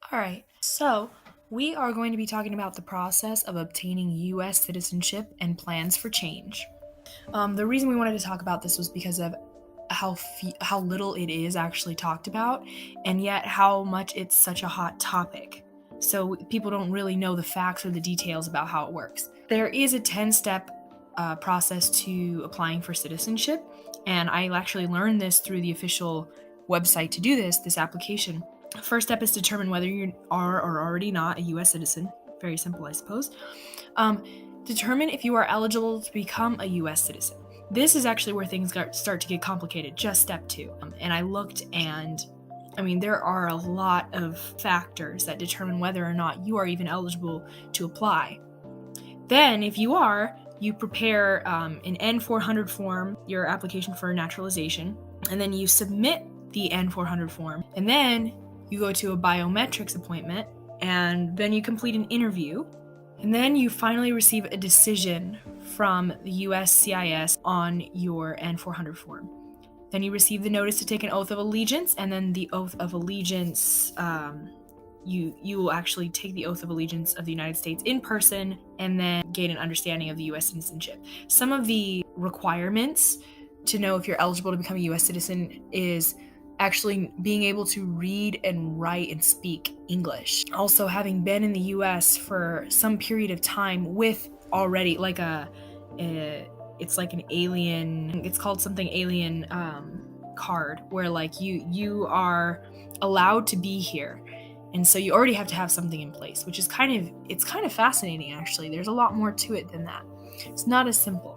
All right, so we are going to be talking about the process of obtaining U.S. citizenship and plans for change. The reason we wanted to talk about this was because of how little it is actually talked about, and yet how much it's such a hot topic. So people don't really know the facts or the details about how it works. There is a 10-step process to applying for citizenship, and I actually learned this through the official website to do this application. First step is to determine whether you are or already not a U.S. citizen. Very simple, I suppose. Determine if you are eligible to become a U.S. citizen. This is actually where things start to get complicated, just step 2. And I looked, and there are a lot of factors that determine whether or not you are even eligible to apply. Then, if you are, you prepare an N-400 form, your application for naturalization, and then you submit the N-400 form, and then you go to a biometrics appointment, and then you complete an interview, and then you finally receive a decision from the USCIS on your N-400 form. Then you receive the notice to take an oath of allegiance, and then the oath of allegiance, you will actually take the oath of allegiance of the United States in person, and then gain an understanding of the U.S. citizenship. Some of the requirements to know if you're eligible to become a U.S. citizen is actually being able to read and write and speak English. Also, having been in the U.S. for some period of time with already it's like an alien, it's called something alien card, where like you are allowed to be here. And so you already have to have something in place, which is kind of fascinating, actually. There's a lot more to it than that. It's not as simple.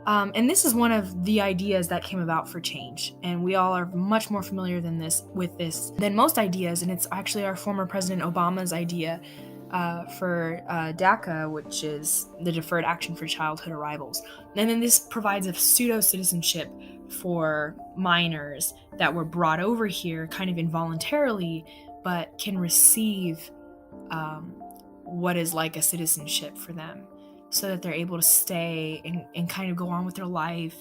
And this is one of the ideas that came about for change. And we all are much more familiar with this than most ideas. And it's actually our former President Obama's idea for DACA, which is the Deferred Action for Childhood Arrivals. And then this provides a pseudo-citizenship for minors that were brought over here kind of involuntarily, but can receive what is like a citizenship for them, so that they're able to stay and kind of go on with their life.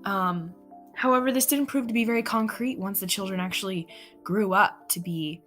However, this didn't prove to be very concrete once the children actually grew up to be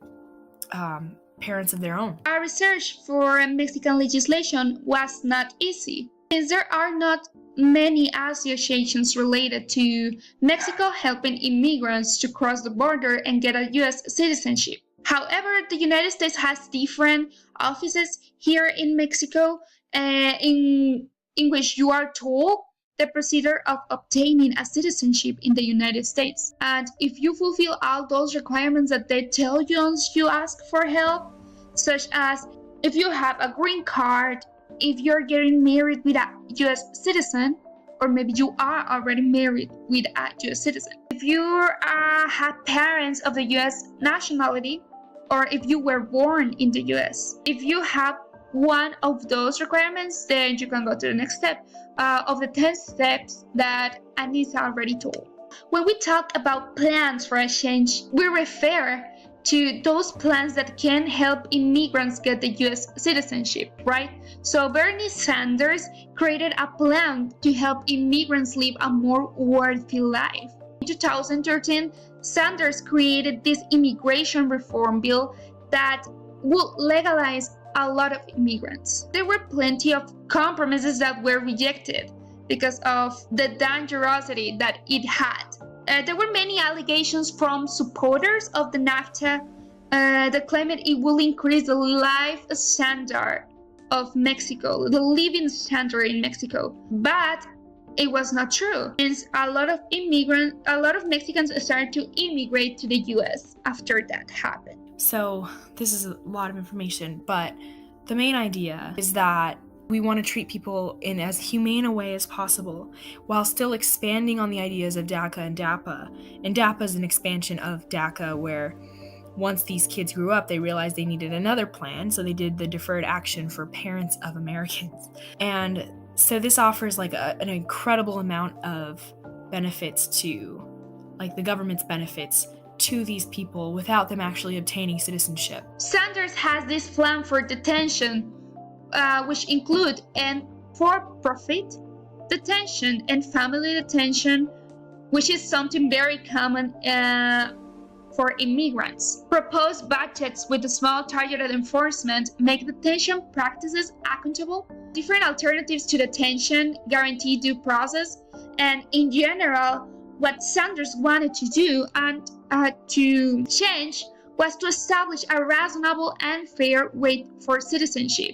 parents of their own. Our research for Mexican legislation was not easy, since there are not many associations related to Mexico helping immigrants to cross the border and get a U.S. citizenship. However, the United States has different offices here in Mexico, in which you are told the procedure of obtaining a citizenship in the United States. And if you fulfill all those requirements that they tell you once you ask for help, such as if you have a green card, if you're getting married with a U.S. citizen, or maybe you are already married with a U.S. citizen, if you have parents of the U.S. nationality, or if you were born in the U.S. If you have one of those requirements, then you can go to the next step of the 10 steps that Anisa already told. When we talk about plans for a change, we refer to those plans that can help immigrants get the U.S. citizenship, right? So Bernie Sanders created a plan to help immigrants live a more worthy life. In 2013, Sanders created this immigration reform bill that would legalize a lot of immigrants. There were plenty of compromises that were rejected because of the dangerosity that it had. There were many allegations from supporters of the NAFTA that claimed it will increase the life standard of Mexico, the living standard in Mexico. But it was not true, since a lot of Mexicans started to immigrate to the US after that happened. So this is a lot of information, but the main idea is that we want to treat people in as humane a way as possible, while still expanding on the ideas of DACA and DAPA. And DAPA is an expansion of DACA, where once these kids grew up, they realized they needed another plan, so they did the Deferred Action for Parents of Americans. And so this offers like an incredible amount of benefits to, like the government's benefits to these people without them actually obtaining citizenship. Sanders has this plan for detention, which include for-profit detention and family detention, which is something very common for immigrants. Proposed budgets with small targeted enforcement make detention practices accountable. Different alternatives to detention guarantee due process, and in general, what Sanders wanted to do and to change was to establish a reasonable and fair way for citizenship,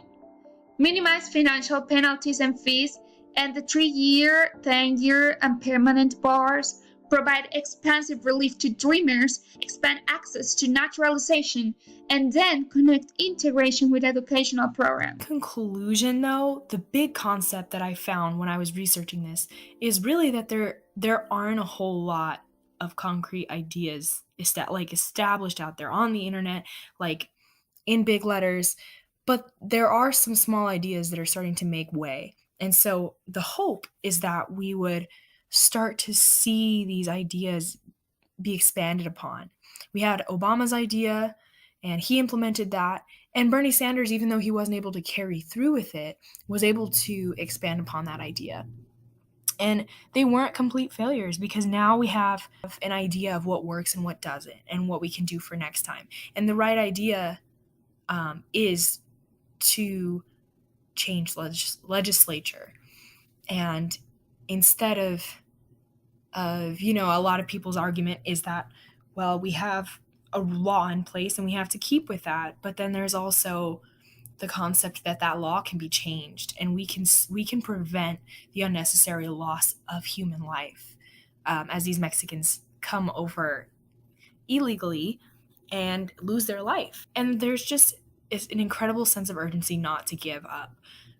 minimize financial penalties and fees, and the 3-year, 10-year, and permanent bars, provide expansive relief to dreamers, expand access to naturalization, and then connect integration with educational programs. Conclusion, though, the big concept that I found when I was researching this is really that there aren't a whole lot of concrete ideas established out there on the internet, like in big letters, but there are some small ideas that are starting to make way. And so the hope is that we would start to see these ideas be expanded upon. We had Obama's idea, and he implemented that. And Bernie Sanders, even though he wasn't able to carry through with it, was able to expand upon that idea. And they weren't complete failures because now we have an idea of what works and what doesn't and what we can do for next time. And the right idea is to change legislature. And instead of a lot of people's argument is that, well, we have a law in place and we have to keep with that. But then there's also the concept that that law can be changed and we can prevent the unnecessary loss of human life as these Mexicans come over illegally and lose their life. And there's just an incredible sense of urgency not to give up.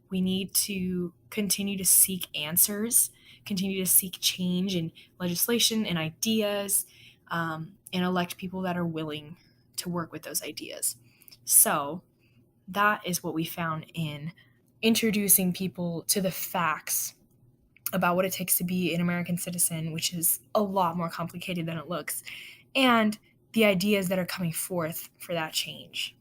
We need to continue to seek answers, continue to seek change in legislation and ideas, and elect people that are willing to work with those ideas. So that is what we found in introducing people to the facts about what it takes to be an American citizen, which is a lot more complicated than it looks, and the ideas that are coming forth for that change.